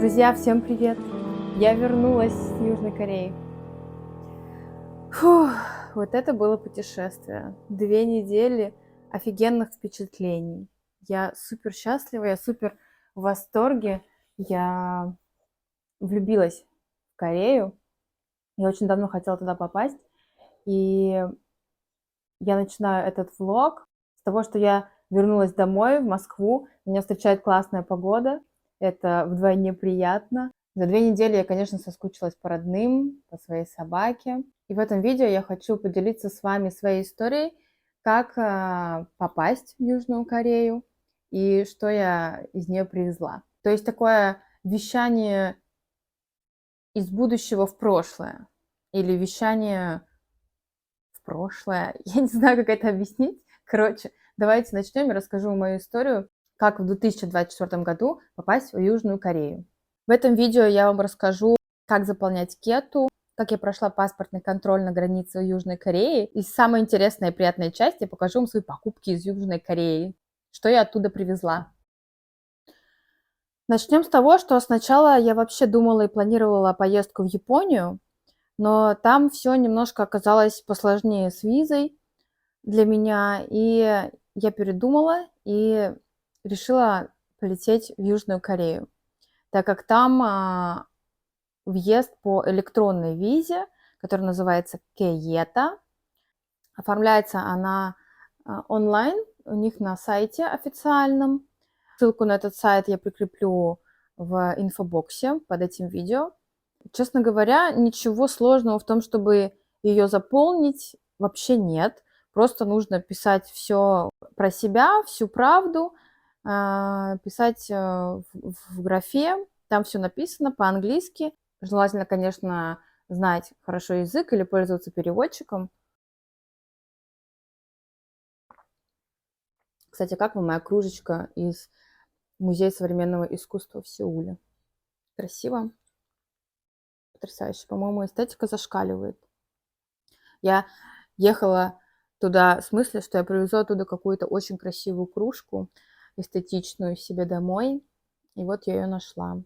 Друзья, всем привет! Я вернулась с Южной Кореи. Фух, вот это было путешествие. 2 недели офигенных впечатлений. Я супер счастлива, я супер в восторге. Я влюбилась в Корею. Я очень давно хотела туда попасть. И я начинаю этот влог с того, что я вернулась домой, в Москву. Меня встречает классная погода. Это вдвойне приятно. За 2 недели я, конечно, соскучилась по родным, по своей собаке. И в этом видео я хочу поделиться с вами своей историей, как попасть в Южную Корею и что я из нее привезла. То есть такое вещание из будущего в прошлое или вещание в прошлое. Я не знаю, как это объяснить. Короче, давайте начнем. Я расскажу мою историю, как в 2024 году попасть в Южную Корею. В этом видео я вам расскажу, как заполнять кету, как я прошла паспортный контроль на границе Южной Кореи. И самая интересная и приятная часть, я покажу вам свои покупки из Южной Кореи, что я оттуда привезла. Начнем с того, что сначала я вообще думала и планировала поездку в Японию, но там все немножко оказалось посложнее с визой для меня, и я передумала и решила полететь в Южную Корею, так как там въезд по электронной визе, которая называется Кеета. Оформляется она онлайн у них на сайте официальном. Ссылку на этот сайт я прикреплю в инфобоксе под этим видео. Честно говоря, ничего сложного в том, чтобы ее заполнить, вообще нет. Просто нужно писать все про себя, всю правду, писать в графе. Там все написано по-английски. Желательно, конечно, знать хорошо язык или пользоваться переводчиком. Кстати, как вам моя кружечка из Музея современного искусства в Сеуле? Красиво? Потрясающе. По-моему, эстетика зашкаливает. Я ехала туда в смысле, что я привезу оттуда какую-то очень красивую кружку, эстетичную, себе домой. И вот я ее нашла.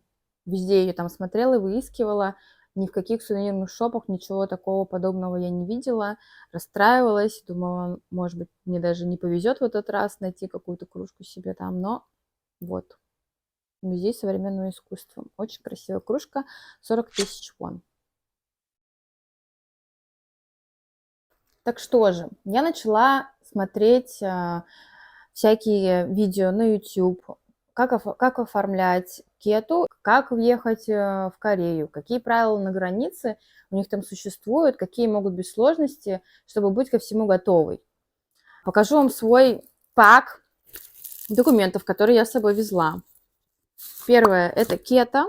Везде ее там смотрела и выискивала. Ни в каких сувенирных шопах ничего такого подобного я не видела. Расстраивалась. Думала, может быть, мне даже не повезет в этот раз найти какую-то кружку себе там. Но вот. Музей современного искусства. Очень красивая кружка. 40 тысяч вон. Так что же, я начала смотреть всякие видео на YouTube, как оформлять кету, как въехать в Корею, какие правила на границе у них там существуют, какие могут быть сложности, чтобы быть ко всему готовой. Покажу вам свой пак документов, которые я с собой везла. Первое – это кета.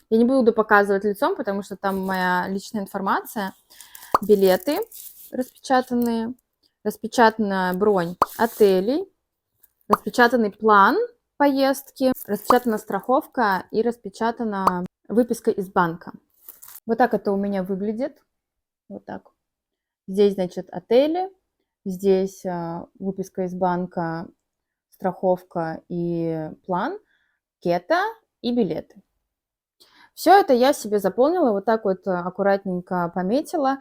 Я не буду показывать лицом, потому что там моя личная информация. Билеты распечатанные, распечатанная бронь отелей, распечатанный план поездки, распечатана страховка и распечатана выписка из банка. Вот так это у меня выглядит. Вот так. Здесь, значит, отели, здесь выписка из банка, страховка и план, кета и билеты. Все это я себе заполнила, вот так вот аккуратненько пометила,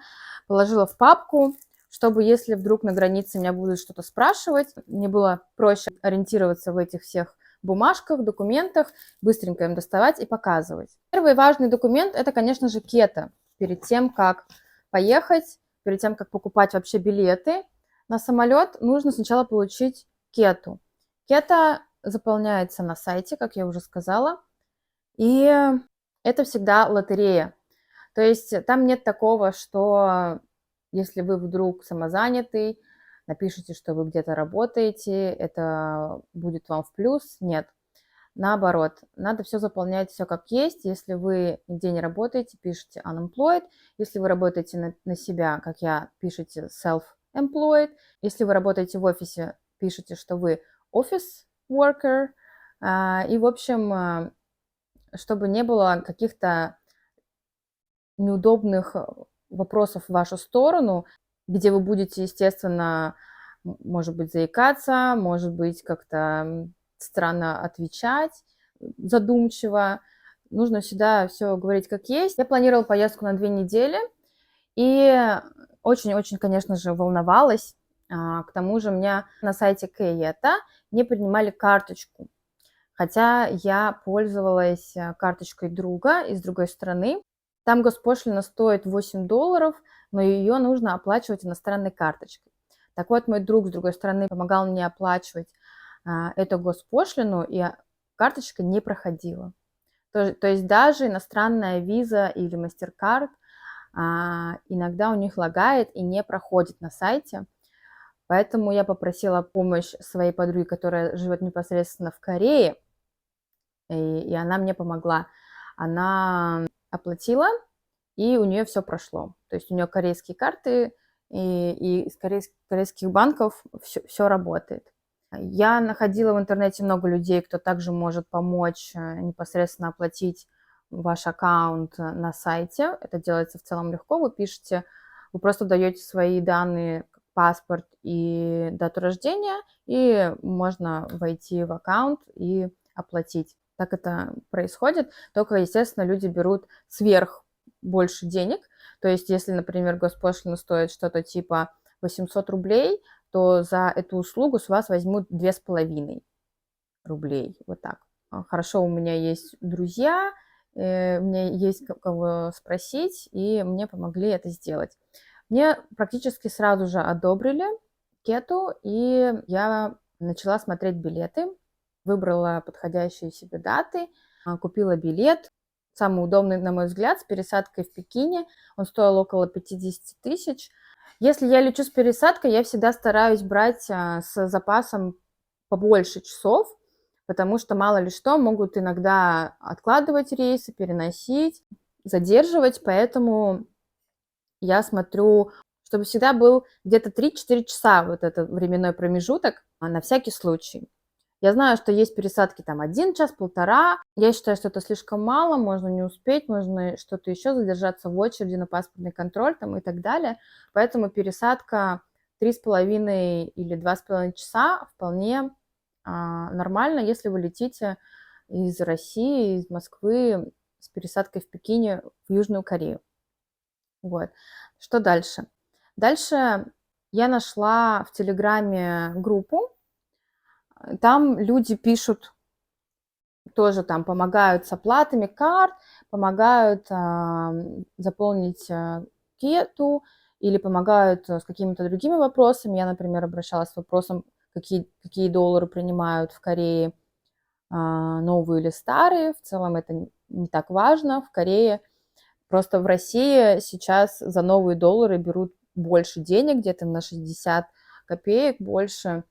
положила в папку, чтобы если вдруг на границе меня будут что-то спрашивать, мне было проще ориентироваться в этих всех бумажках, документах, быстренько им доставать и показывать. Первый важный документ – это, конечно же, кета. Перед тем, как поехать, перед тем, как покупать вообще билеты на самолет, нужно сначала получить кету. Кета заполняется на сайте, как я уже сказала, и это всегда лотерея. То есть там нет такого, что если вы вдруг самозанятый, напишите, что вы где-то работаете, это будет вам в плюс. Нет. Наоборот, надо все заполнять, все как есть. Если вы нигде не работаете, пишите unemployed. Если вы работаете на себя, как я, пишите self-employed. Если вы работаете в офисе, пишите, что вы office worker. И, в общем, чтобы не было каких-то неудобных вопросов в вашу сторону, где вы будете, естественно, может быть, заикаться, может быть, как-то странно отвечать, задумчиво. нужно всегда все говорить как есть. Я планировала поездку на 2 недели и очень-очень, конечно же, волновалась. К тому же у меня на сайте Киета не принимали карточку, хотя я пользовалась карточкой друга из другой страны. Там госпошлина стоит $8, но ее нужно оплачивать иностранной карточкой. Так вот, мой друг с другой стороны помогал мне оплачивать эту госпошлину, и карточка не проходила. То есть даже иностранная виза или MasterCard иногда у них лагает и не проходит на сайте. Поэтому я попросила помощь своей подруги, которая живет непосредственно в Корее, и она мне помогла. Она оплатила, и у нее все прошло. То есть у нее корейские карты, и из корейских банков все работает. Я находила в интернете много людей, кто также может помочь непосредственно оплатить ваш аккаунт на сайте. Это делается в целом легко. Вы просто даете свои данные, паспорт и дату рождения, и можно войти в аккаунт и оплатить. Так это происходит. Только, естественно, люди берут сверх больше денег. То есть, если, например, госпошлина стоит что-то типа 800 рублей, то за эту услугу с вас возьмут 2,5 рублей. Вот так. Хорошо, у меня есть друзья, у меня есть кого спросить, и мне помогли это сделать. Мне практически сразу же одобрили кету, и я начала смотреть билеты, выбрала подходящие себе даты, купила билет. Самый удобный, на мой взгляд, с пересадкой в Пекине. Он стоил около 50 тысяч. Если я лечу с пересадкой, я всегда стараюсь брать с запасом побольше часов, потому что мало ли что, могут иногда откладывать рейсы, переносить, задерживать, поэтому я смотрю, чтобы всегда был где-то 3-4 часа вот этот временной промежуток на всякий случай. Я знаю, что есть пересадки там 1 час, 1,5. Я считаю, что это слишком мало, можно не успеть, можно что-то еще, задержаться в очереди на паспортный контроль там и так далее. Поэтому пересадка 3,5 или 2,5 часа вполне нормально, если вы летите из России, из Москвы с пересадкой в Пекине в Южную Корею. Вот. Что дальше? Дальше я нашла в Телеграме группу. Там люди пишут, тоже там помогают с оплатами карт, помогают заполнить кету или помогают с какими-то другими вопросами. Я, например, обращалась с вопросом, какие доллары принимают в Корее, новые или старые. В целом это не так важно. В Корее просто в России сейчас за новые доллары берут больше денег, где-то на 60 копеек больше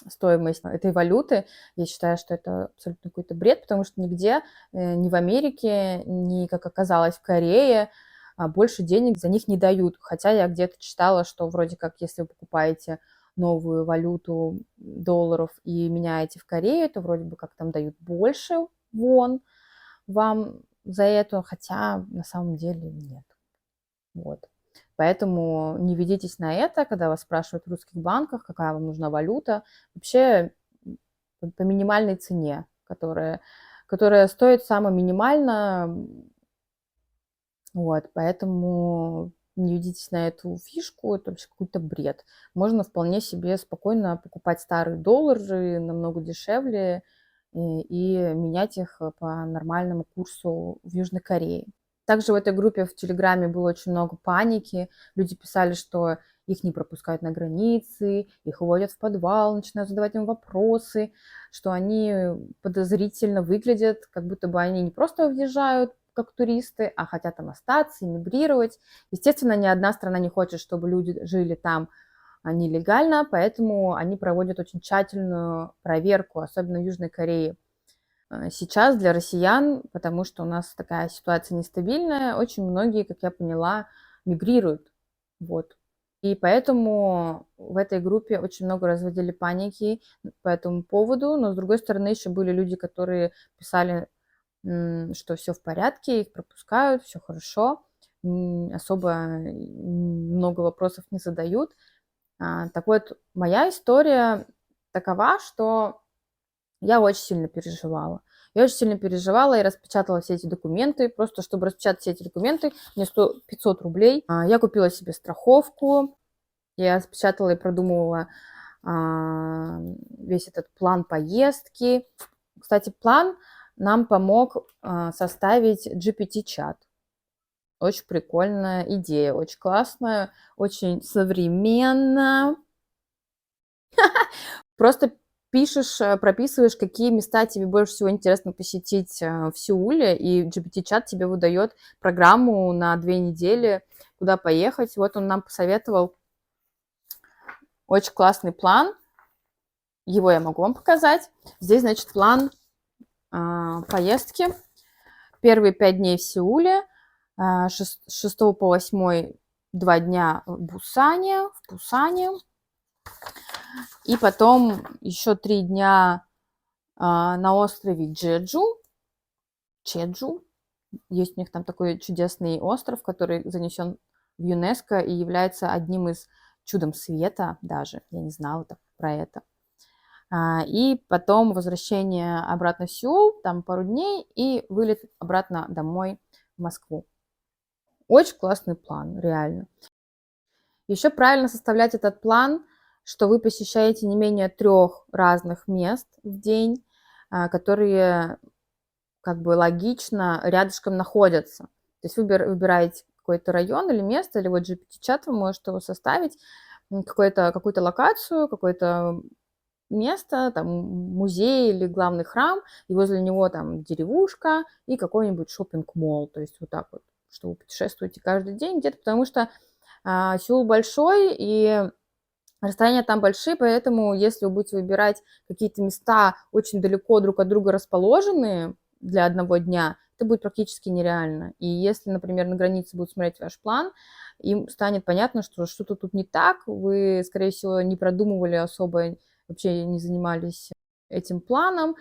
стоимость этой валюты. Я считаю, что это абсолютно какой-то бред, потому что нигде, ни в Америке, ни, как оказалось, в Корее больше денег за них не дают. Хотя я где-то читала, что вроде как, если вы покупаете новую валюту долларов и меняете в Корее, то вроде бы как там дают больше вон вам за это, хотя на самом деле нет. Вот. Поэтому не ведитесь на это, когда вас спрашивают в русских банках, какая вам нужна валюта. Вообще по минимальной цене, которая стоит самое минимально. Вот, поэтому не ведитесь на эту фишку, это вообще какой-то бред. Можно вполне себе спокойно покупать старые доллары намного дешевле и менять их по нормальному курсу в Южной Корее. Также в этой группе в Телеграме было очень много паники. Люди писали, что их не пропускают на границе, их уводят в подвал, начинают задавать им вопросы, что они подозрительно выглядят, как будто бы они не просто въезжают как туристы, а хотят там остаться, эмигрировать. Естественно, ни одна страна не хочет, чтобы люди жили там нелегально, поэтому они проводят очень тщательную проверку, особенно в Южной Корее. Сейчас для россиян, потому что у нас такая ситуация нестабильная, очень многие, как я поняла, мигрируют. Вот. И поэтому в этой группе очень много разводили паники по этому поводу, но с другой стороны еще были люди, которые писали, что все в порядке, их пропускают, все хорошо, особо много вопросов не задают. Так вот, моя история такова, что я очень сильно переживала. Я очень сильно переживала и распечатала все эти документы. Просто чтобы распечатать все эти документы, мне стоило 500 рублей. Я купила себе страховку, я распечатала и продумывала весь этот план поездки. Кстати, план нам помог составить GPT-чат. Очень прикольная идея, очень классная, очень современно. Просто пишешь, прописываешь, какие места тебе больше всего интересно посетить в Сеуле, и GPT-чат тебе выдает программу на 2 недели, куда поехать. Вот он нам посоветовал очень классный план. Его я могу вам показать. Здесь, значит, план поездки. Первые 5 дней в Сеуле, с 6 по 8 2 дня в Пусане. И потом еще 3 дня на острове Чеджу. Есть у них там такой чудесный остров, который занесен в ЮНЕСКО и является одним из чудом света даже. Я не знала про это. И потом возвращение обратно в Сеул, там пару дней, и вылет обратно домой в Москву. Очень классный план, реально. Еще правильно составлять этот план, что вы посещаете не менее 3 разных мест в день, которые как бы логично рядышком находятся. То есть вы выбираете какой-то район или место, или вот GPT-чат вы можете его составить, какую-то локацию, какое-то место, там музей или главный храм, и возле него там деревушка и какой-нибудь шопинг-молл. То есть вот так вот, что вы путешествуете каждый день где-то, потому что Сеул большой, и расстояния там большие, поэтому если вы будете выбирать какие-то места очень далеко друг от друга расположенные для одного дня, это будет практически нереально. И если, например, на границе будут смотреть ваш план, им станет понятно, что что-то тут не так, вы, скорее всего, не продумывали особо, вообще не занимались этим планом,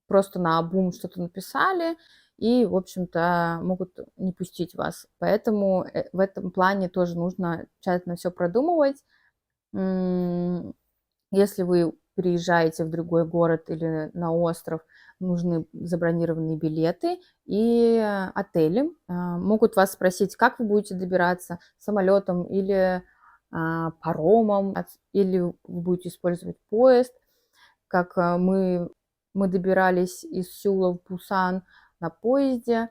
просто наобум что-то написали, и, в общем-то, могут не пустить вас. Поэтому в этом плане тоже нужно тщательно все продумывать. Если вы приезжаете в другой город или на остров, нужны забронированные билеты и отели. Могут вас спросить, как вы будете добираться, самолетом или паромом, или вы будете использовать поезд. Как мы добирались из Сеула в Пусан на поезде,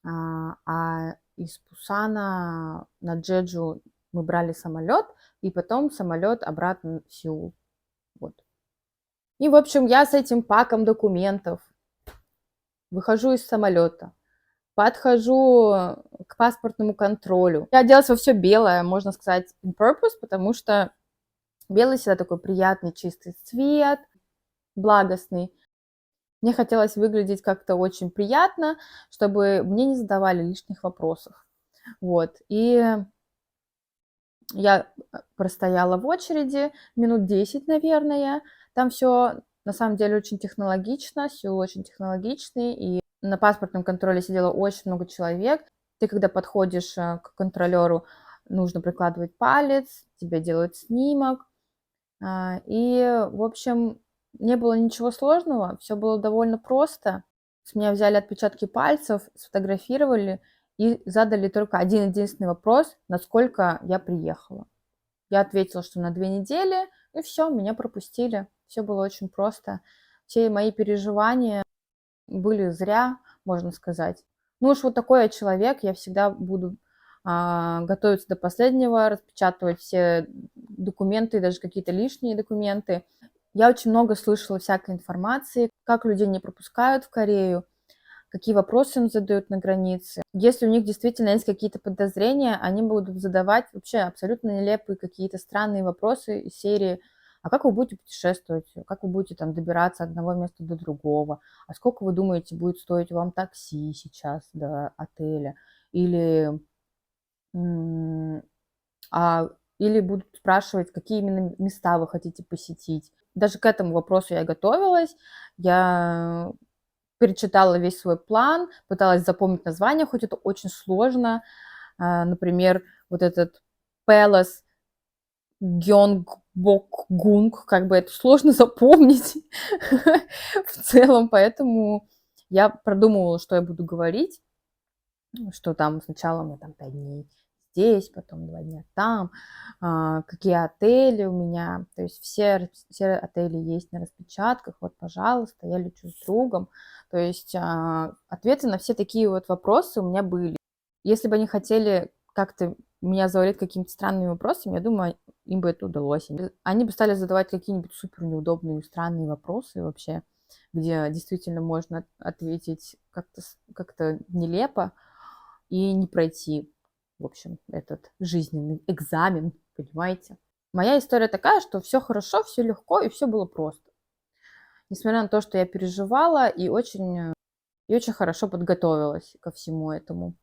а из Пусана на Джеджу мы брали самолет, и потом самолет обратно в Сеул. Вот. И, в общем, я с этим паком документов выхожу из самолета, подхожу к паспортному контролю. Я оделась во все белое, можно сказать, on purpose, потому что белый всегда такой приятный, чистый цвет, благостный. Мне хотелось выглядеть как-то очень приятно, чтобы мне не задавали лишних вопросов. Вот. И я простояла в очереди минут 10, наверное. Там все на самом деле очень технологично, Сеул очень технологичный, и на паспортном контроле сидело очень много человек. Ты, когда подходишь к контролеру, нужно прикладывать палец, тебе делают снимок. И, в общем, не было ничего сложного, все было довольно просто. С меня взяли отпечатки пальцев, сфотографировали и задали только один единственный вопрос, насколько я приехала. Я ответила, что на 2 недели, и все, меня пропустили. Все было очень просто. Все мои переживания были зря, можно сказать. Ну уж вот такой я человек, я всегда буду готовиться до последнего, распечатывать все документы, даже какие-то лишние документы. Я очень много слышала всякой информации, как людей не пропускают в Корею, какие вопросы им задают на границе. Если у них действительно есть какие-то подозрения, они будут задавать вообще абсолютно нелепые какие-то странные вопросы из серии: а как вы будете путешествовать, как вы будете там добираться от одного места до другого, а сколько вы думаете будет стоить вам такси сейчас до отеля, или или будут спрашивать, какие именно места вы хотите посетить. Даже к этому вопросу я готовилась. Я перечитала весь свой план, пыталась запомнить название, хоть это очень сложно. Например, вот этот Palace Gyeongbokgung, как бы это сложно запомнить в целом, поэтому Я продумывала, что я буду говорить, что там сначала мы там 5 дней здесь, потом 2 дня там, какие отели у меня. То есть все отели есть на распечатках. Вот, пожалуйста, я лечу с другом. То есть ответы на все такие вот вопросы у меня были. Если бы они хотели как-то меня завалить какими-то странными вопросами, я думаю, им бы это удалось. Они бы стали задавать какие-нибудь супер неудобные, странные вопросы вообще, где действительно можно ответить как-то нелепо и не пройти, в общем, этот жизненный экзамен, понимаете? Моя история такая, что все хорошо, все легко и все было просто. Несмотря на то, что я переживала и очень хорошо подготовилась ко всему этому.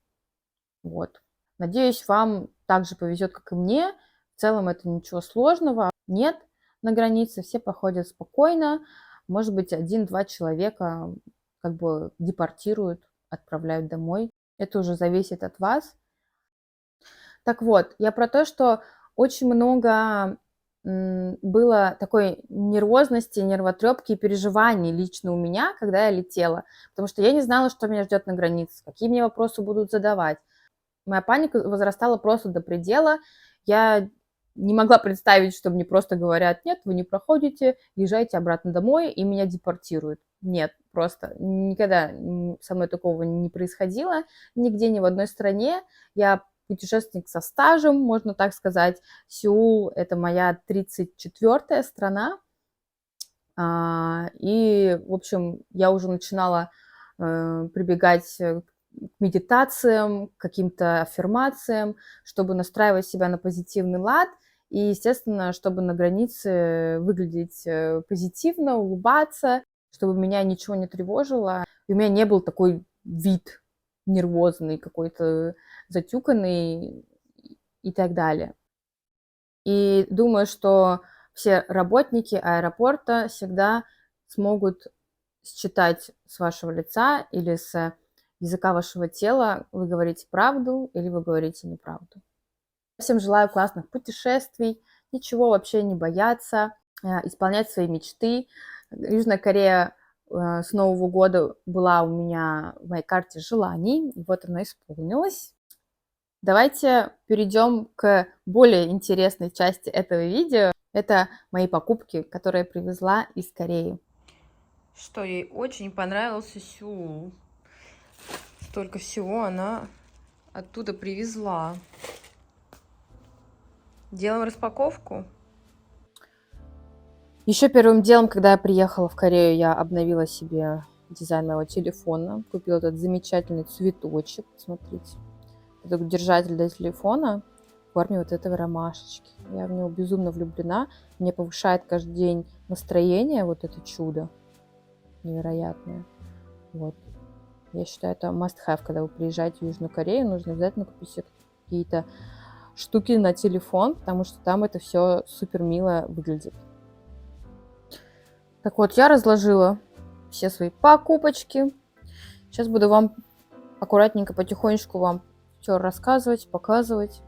Вот. Надеюсь, вам так же повезет, как и мне. В целом это ничего сложного нет на границе, все проходят спокойно. Может быть, 1-2 человека как бы депортируют, отправляют домой. Это уже зависит от вас. Так вот, я про то, что очень много было такой нервозности, нервотрепки и переживаний лично у меня, когда я летела, потому что я не знала, что меня ждет на границе, какие мне вопросы будут задавать. Моя паника возрастала просто до предела. Я не могла представить, что мне просто говорят: нет, вы не проходите, езжайте обратно домой, и меня депортируют. Нет, просто никогда со мной такого не происходило, нигде, ни в одной стране. Я путешественник со стажем, можно так сказать. Сеул – это моя 34-я страна. И, в общем, я уже начинала прибегать к медитациям, к каким-то аффирмациям, чтобы настраивать себя на позитивный лад. И, естественно, чтобы на границе выглядеть позитивно, улыбаться, чтобы меня ничего не тревожило. И у меня не был такой вид нервозный, какой-то затюканный и так далее. И думаю, что все работники аэропорта всегда смогут считать с вашего лица или с языка вашего тела, вы говорите правду или вы говорите неправду. Всем желаю классных путешествий, ничего вообще не бояться, исполнять свои мечты. Южная Корея с Нового года была у меня в моей карте желаний, и вот она исполнилась. Давайте перейдем к более интересной части этого видео. Это мои покупки, которые я привезла из Кореи. Что ей очень понравился Сеул. Столько всего она оттуда привезла. Делаем распаковку. Еще первым делом, когда я приехала в Корею, я обновила себе дизайн моего телефона. Купила этот замечательный цветочек. Смотрите. Это держатель для телефона в форме вот этой ромашечки. Я в него безумно влюблена. Мне повышает каждый день настроение вот это чудо невероятное. Вот. Я считаю, это must-have, когда вы приезжаете в Южную Корею, нужно обязательно купить себе какие-то штуки на телефон, потому что там это все супер мило выглядит. Так вот, я разложила все свои покупочки. Сейчас буду вам аккуратненько, потихонечку вам все рассказывать, показывать.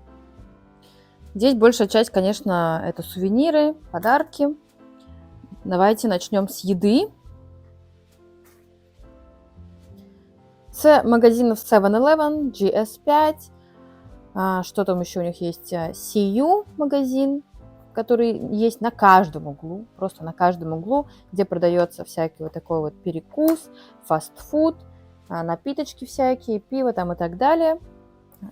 Здесь большая часть, конечно, это сувениры, подарки. Давайте начнем с еды. С магазинов 7-Eleven, GS5. Что там еще у них есть? CU магазин, который есть на каждом углу, просто на каждом углу, где продается всякий вот такой вот перекус, фастфуд, напиточки всякие, пиво там и так далее.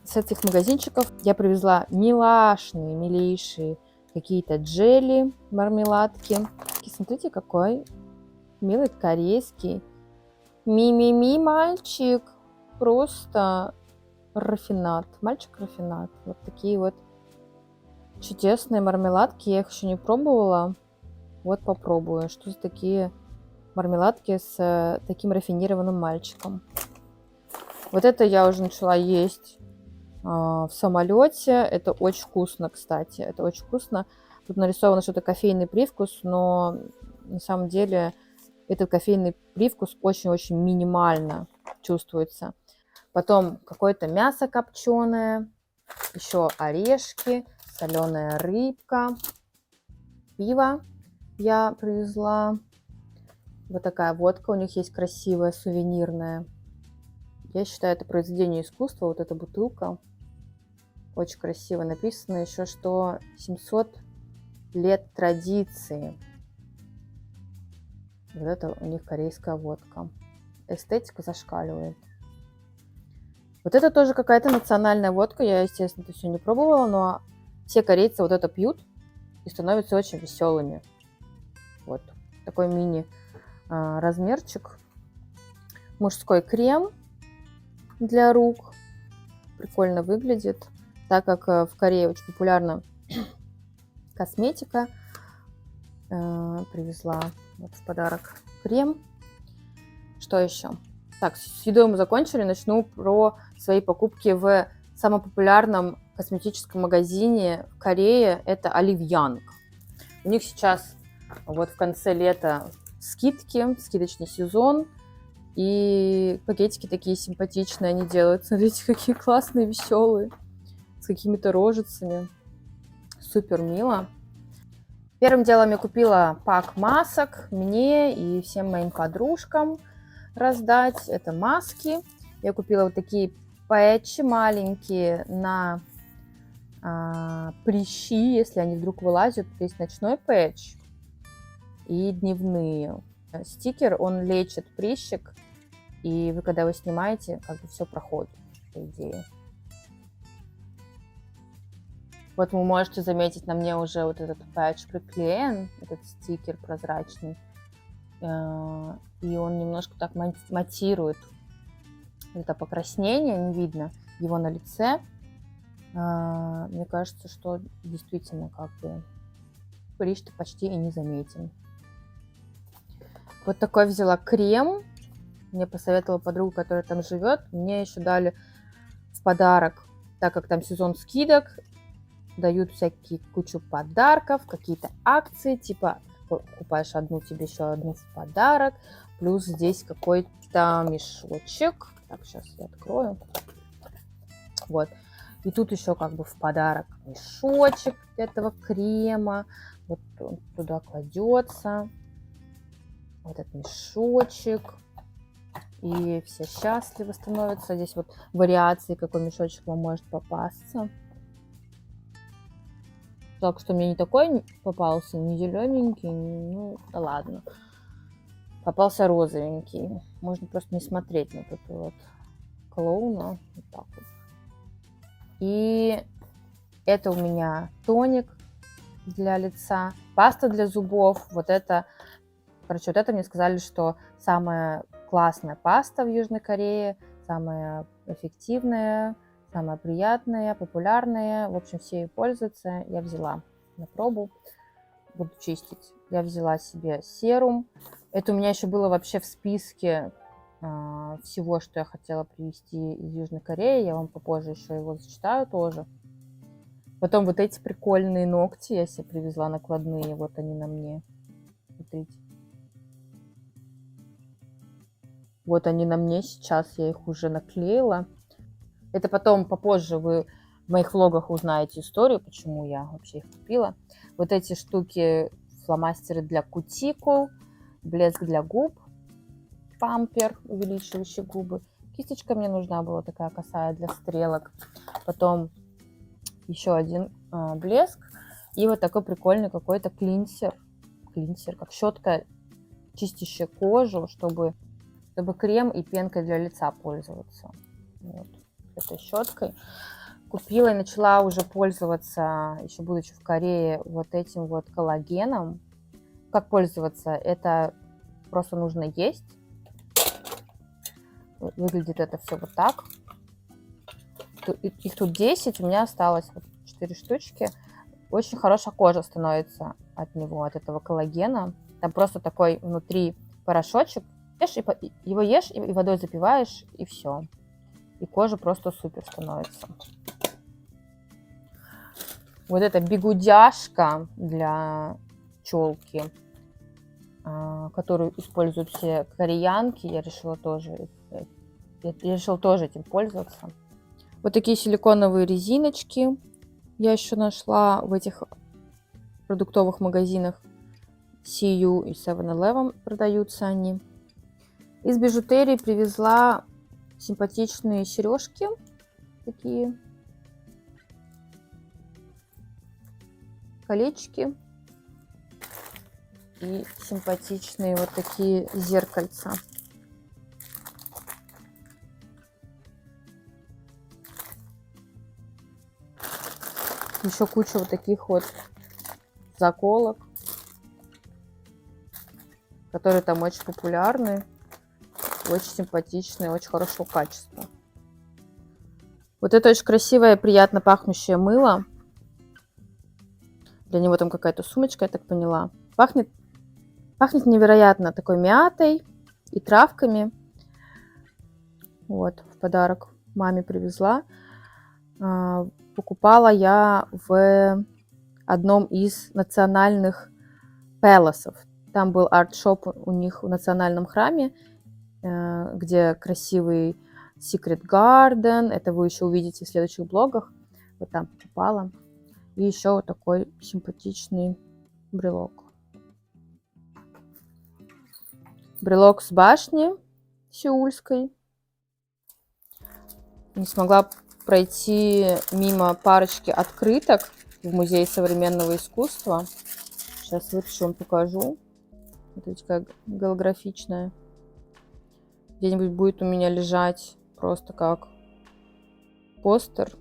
С этих магазинчиков я привезла милашные, милейшие какие-то джели, мармеладки. Смотрите, какой милый корейский ми-ми-ми мальчик. Просто рафинат. Мальчик-рафинат. Вот такие вот чудесные мармеладки. Я их еще не пробовала. Вот попробую. Что за такие мармеладки с таким рафинированным мальчиком. Вот это я уже начала есть в самолете. Это очень вкусно, кстати. Это очень вкусно. Тут нарисовано что-то кофейный привкус, но на самом деле этот кофейный привкус очень-очень минимально чувствуется. Потом какое-то мясо копченое, еще орешки, соленая рыбка, пиво я привезла. Вот такая водка у них есть красивая, сувенирная. Я считаю, это произведение искусства, вот эта бутылка. Очень красиво написано еще, что 700 лет традиции. Вот это у них корейская водка. Эстетика зашкаливает. Вот это тоже какая-то национальная водка. Я, естественно, это все не пробовала, но все корейцы вот это пьют и становятся очень веселыми. Вот такой мини размерчик. Мужской крем для рук. Прикольно выглядит. Так как в Корее очень популярна косметика, привезла вот в подарок крем. Что еще? Так, с едой мы закончили. Начну про свои покупки в самом популярном косметическом магазине в Корее. Это Olive. У них сейчас вот в конце лета скидки, скидочный сезон. И пакетики такие симпатичные они делают. Смотрите, какие классные, веселые. С какими-то рожицами. Супер мило. Первым делом я купила пак масок мне и всем моим подружкам раздать. Это маски. Я купила вот такие пэтчи маленькие на прыщи, если они вдруг вылазят. Есть ночной пэтч и дневные. Стикер, он лечит прыщик, и вы, когда его снимаете, как бы все проходит, по идее. Вот вы можете заметить, на мне уже вот этот патч приклеен, этот стикер прозрачный. И он немножко так матирует. Это покраснение, не видно его на лице. Мне кажется, что действительно как бы прыщ-то почти и не заметен. Вот такой взяла крем. Мне посоветовала подруга, которая там живет. Мне еще дали в подарок, так как там сезон скидок, дают всякие кучу подарков, какие-то акции, типа покупаешь одну, тебе еще одну в подарок, плюс здесь какой-то мешочек. Так, сейчас я открою. Вот. И тут еще как бы в подарок мешочек этого крема. Вот он туда кладется. Вот этот мешочек. И все счастливы становятся. Здесь вот вариации, какой мешочек вам может попасться. Только что мне не такой попался, не зелененький, ну да ладно. Попался розовенький. Можно просто не смотреть на эту вот клоуна. Вот так вот. И это у меня тоник для лица, паста для зубов. Вот это, короче, вот это мне сказали, что самая классная паста в Южной Корее, самая эффективная, самая приятная, популярная. В общем, все ей пользуются. Я взяла на пробу. Буду чистить. Я взяла себе серум. Это у меня еще было вообще в списке всего, что я хотела привезти из Южной Кореи. Я вам попозже еще его зачитаю тоже. Потом вот эти прикольные ногти я себе привезла, накладные. Вот они на мне. Смотрите. Вот они на мне сейчас. Я их уже наклеила. Это потом попозже вы в моих влогах узнаете историю, почему я вообще их купила. Вот эти штуки, фломастеры для кутикул, блеск для губ, пампер, увеличивающий губы. Кисточка мне нужна была такая косая для стрелок. Потом еще один блеск. И вот такой прикольный какой-то клинсер. Клинсер, как щетка, чистящая кожу, чтобы крем и пенкой для лица пользоваться. Вот. Этой щеткой. Купила и начала уже пользоваться, еще будучи в Корее, вот этим вот коллагеном. Как пользоваться? Это просто нужно есть. Выглядит это все вот так. Их тут 10, у меня осталось вот 4 штучки. Очень хорошая кожа становится от него, от этого коллагена. Там просто такой внутри порошочек. Его ешь и водой запиваешь, и все. И кожа просто супер становится. Вот эта бигудяшка для челки, которую используют все кореянки, я решила тоже этим пользоваться. Вот такие силиконовые резиночки я еще нашла в этих продуктовых магазинах. CU и 7-Eleven продаются они. Из бижутерии привезла симпатичные сережки, такие колечки и симпатичные вот такие зеркальца. Еще куча вот таких вот заколок, которые там очень популярны, очень симпатичные, очень хорошего качества. Вот это очень красивое, приятно пахнущее мыло. Для него там какая-то сумочка, я так поняла. Пахнет невероятно такой мятой и травками. Вот, в подарок маме привезла. Покупала я в одном из национальных пэласов. Там был арт-шоп у них в национальном храме, где красивый Secret Garden. Это вы еще увидите в следующих блогах. Вот там покупала. И еще вот такой симпатичный брелок. Брелок с башни сеульской. Не смогла пройти мимо парочки открыток в Музее современного искусства. Сейчас вытащу, вам покажу. Это такая голографичная. Где-нибудь будет у меня лежать просто как постер.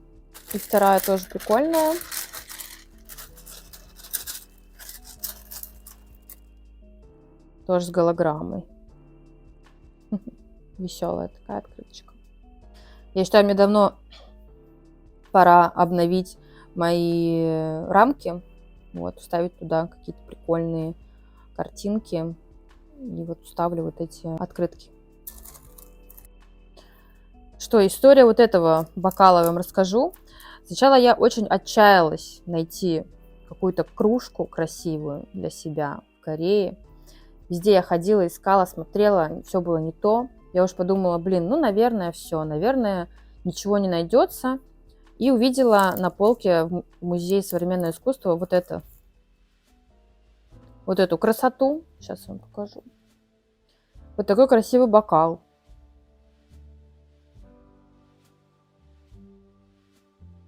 И вторая тоже прикольная. Тоже с голограммой. Веселая такая открыточка. Я считаю, мне давно пора обновить мои рамки. Вот, вставить туда какие-то прикольные картинки. И вот вставлю вот эти открытки. Что, история вот этого бокала я вам расскажу. Сначала я очень отчаялась найти какую-то кружку красивую для себя в Корее. Везде я ходила, искала, смотрела, все было не то. Я уж подумала, блин, ну, наверное, все, наверное, ничего не найдется. И увидела на полке в Музее современного искусства вот эту красоту. Сейчас я вам покажу. Вот такой красивый бокал.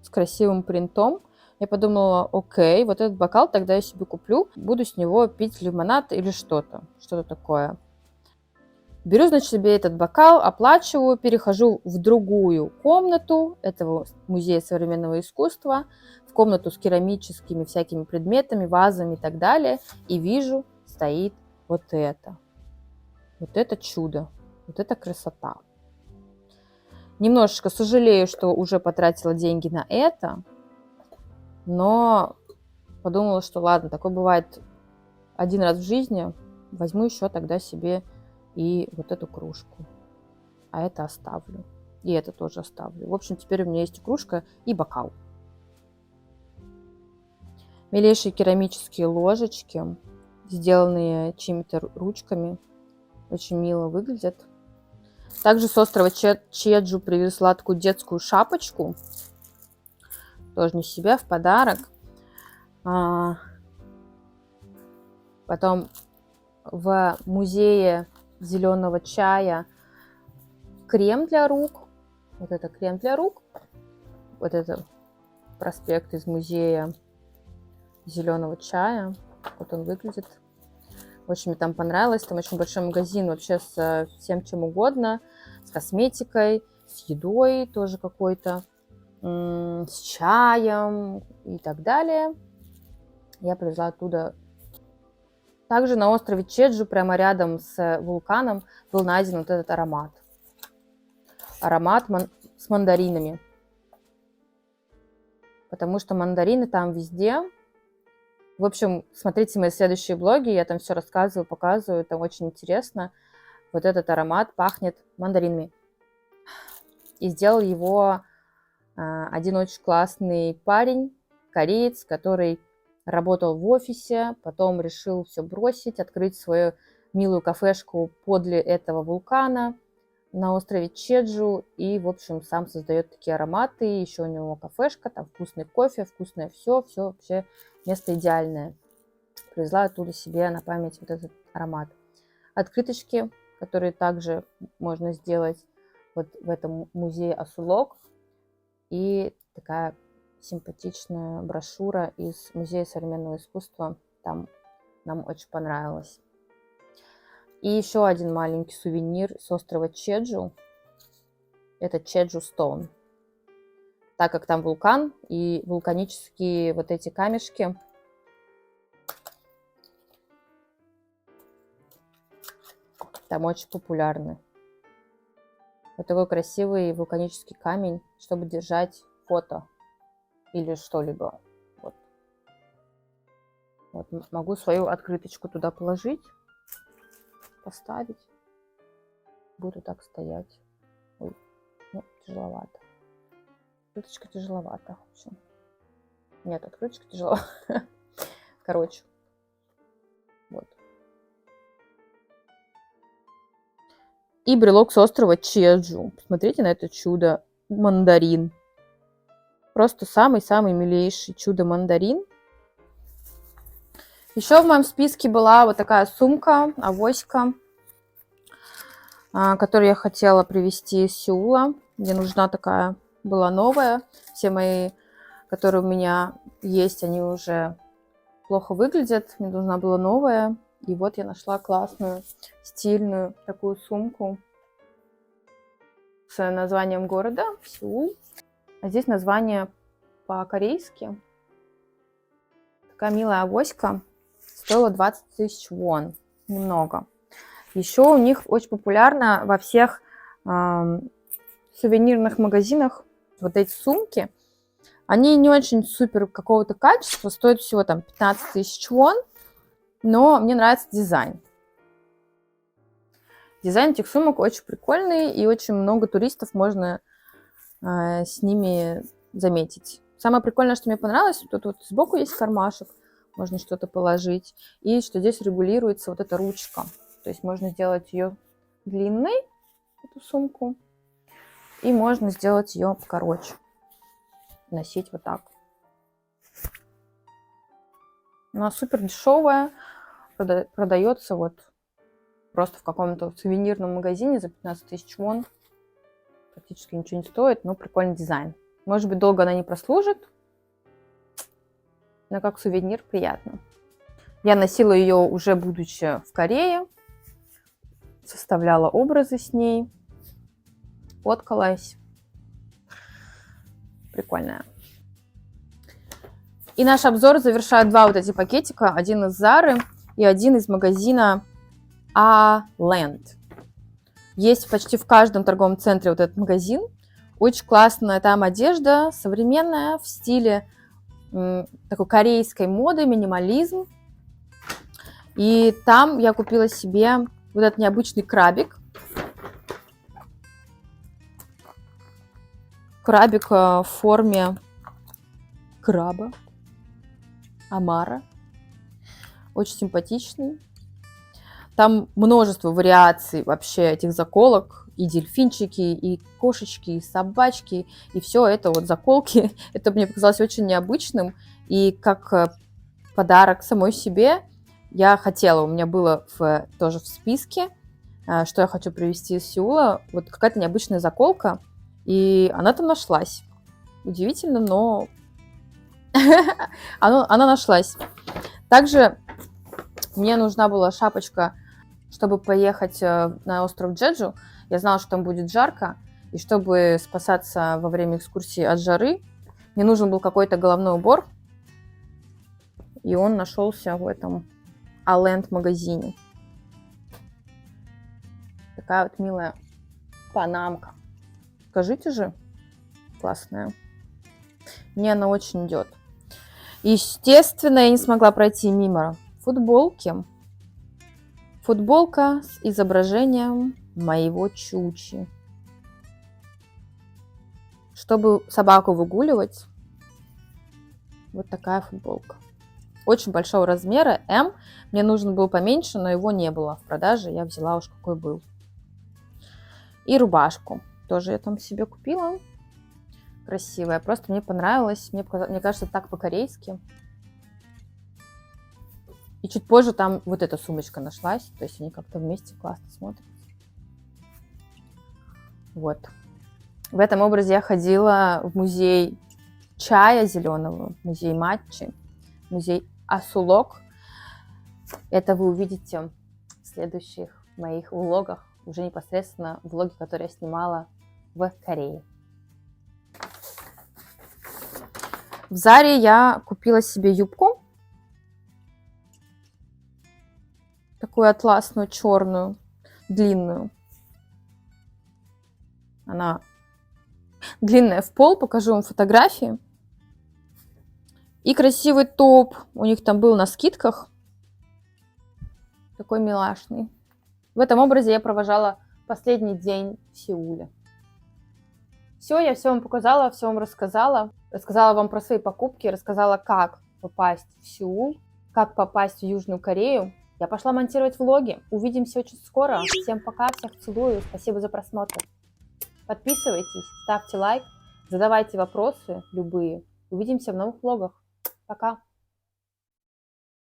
С красивым принтом. Я подумала, окей, вот этот бокал тогда я себе куплю. Буду с него пить лимонад или что-то такое. Беру, значит, себе этот бокал, оплачиваю, перехожу в другую комнату этого Музея современного искусства, в комнату с керамическими всякими предметами, вазами и так далее, и вижу, стоит вот это. Вот это чудо, вот это красота. Немножечко сожалею, что уже потратила деньги на это, но подумала, что ладно, такое бывает один раз в жизни, возьму еще тогда себе и вот эту кружку. А это оставлю. И это тоже оставлю. В общем, теперь у меня есть кружка и бокал. Милейшие керамические ложечки, сделанные чьими-то ручками. Очень мило выглядят. Также с острова Чеджу привезла такую детскую шапочку. Тоже не себе, в подарок. Потом в музее зеленого чая крем для рук. Вот это крем для рук. Вот это проспект из музея зеленого чая. Вот он выглядит. Очень мне там понравилось. Там очень большой магазин вообще с всем чем угодно. С косметикой, с едой тоже какой-то, с чаем и так далее. Я привезла оттуда. Также на острове Чеджу, прямо рядом с вулканом, был найден вот этот аромат. Аромат с мандаринами. Потому что мандарины там везде. В общем, смотрите мои следующие блоги, я там все рассказываю, показываю, это очень интересно. Вот этот аромат пахнет мандаринами. И сделал его один очень классный парень, кореец, который работал в офисе, потом решил все бросить, открыть свою милую кафешку подле этого вулкана на острове Чеджу. И, в общем, сам создает такие ароматы. Еще у него кафешка, там вкусный кофе, вкусное все вообще место идеальное. привезла оттуда себе на память вот этот аромат. Открыточки, которые также можно сделать вот в этом музее Асулок. И такая симпатичная брошюра из Музея современного искусства. Там нам очень понравилось. И еще один маленький сувенир с острова Чеджу. Это Чеджу Стоун. Так как там вулкан и вулканические вот эти камешки там очень популярны. Вот такой красивый вулканический камень, чтобы держать фото или что-либо. Вот. Вот могу свою открыточку туда положить, поставить. Буду так стоять. Ой, ну, тяжеловато. Открыточка тяжеловато. В общем. Нет, открыточка тяжело. Короче. Вот. И брелок с острова Чеджу. Посмотрите на это чудо. Мандарин. Просто самый-самый милейший чудо-мандарин. Еще в моем списке была вот такая сумка, авоська, которую я хотела привезти из Сеула. Мне нужна такая была новая. Все мои, которые у меня есть, они уже плохо выглядят. Мне нужна была новая. И вот я нашла классную, стильную такую сумку с названием города Сеул. А здесь название по-корейски. Такая милая авоська. Стоила 20 тысяч вон. Немного. Еще у них очень популярно во всех сувенирных магазинах вот эти сумки. Они не очень супер какого-то качества. Стоят всего там 15 тысяч вон. Но мне нравится дизайн. Дизайн этих сумок очень прикольный, и очень много туристов можно с ними заметить. Самое прикольное, что мне понравилось, тут вот сбоку есть кармашек, можно что-то положить, и что здесь регулируется вот эта ручка. То есть можно сделать ее длинной, эту сумку, и можно сделать ее покороче. Носить вот так. Она супер дешевая, продается вот просто в каком-то сувенирном магазине за 15 тысяч вон. Практически ничего не стоит, но прикольный дизайн. Может быть, долго она не прослужит, но как сувенир приятно. Я носила ее уже будучи в Корее, составляла образы с ней, фоткалась. Прикольная. И наш обзор завершают два вот эти пакетика. Один из Zara и один из магазина A-Land. Есть почти в каждом торговом центре вот этот магазин. Очень классная там одежда, современная, в стиле такой корейской моды, минимализм. И там я купила себе вот этот необычный крабик. Крабик в форме краба. Амара. Очень симпатичный. Там множество вариаций вообще этих заколок. И дельфинчики, и кошечки, и собачки. И все это вот заколки. Это мне показалось очень необычным. И как подарок самой себе я хотела. У меня было тоже в списке, что я хочу привезти из Сеула. Вот какая-то необычная заколка. И она там нашлась. Удивительно, но она нашлась. Также мне нужна была шапочка, чтобы поехать на остров Джеджу. Я знала, что там будет жарко. И чтобы спасаться во время экскурсии от жары, мне нужен был какой-то головной убор. И он нашелся в этом A-Land магазине. Такая вот милая панамка. Скажите же, классная. Мне она очень идет. Естественно, я не смогла пройти мимо футболки. Футболка с изображением моего Чучи. Чтобы собаку выгуливать, вот такая футболка. Очень большого размера, М. Мне нужен был поменьше, но его не было в продаже. Я взяла уж какой был. И рубашку. Тоже я там себе купила. Красивая. Просто мне понравилось. Мне кажется, так по-корейски. И чуть позже там вот эта сумочка нашлась. То есть они как-то вместе классно смотрятся. Вот. В этом образе я ходила в музей чая зеленого, музей матчи, музей Асулок. Это вы увидите в следующих моих влогах, уже непосредственно влоги, которые я снимала в Корее. В Заре я купила себе юбку, такую атласную, черную, длинную. Она длинная в пол, покажу вам фотографии. И красивый топ, у них там был на скидках, такой милашный. В этом образе я провожала последний день в Сеуле. Все, я все вам показала, все вам рассказала. Рассказала вам про свои покупки, рассказала, как попасть в Сеул, как попасть в Южную Корею. Я пошла монтировать влоги. Увидимся очень скоро. Всем пока, всех целую. Спасибо за просмотр. Подписывайтесь, ставьте лайк, задавайте вопросы любые. Увидимся в новых влогах. Пока.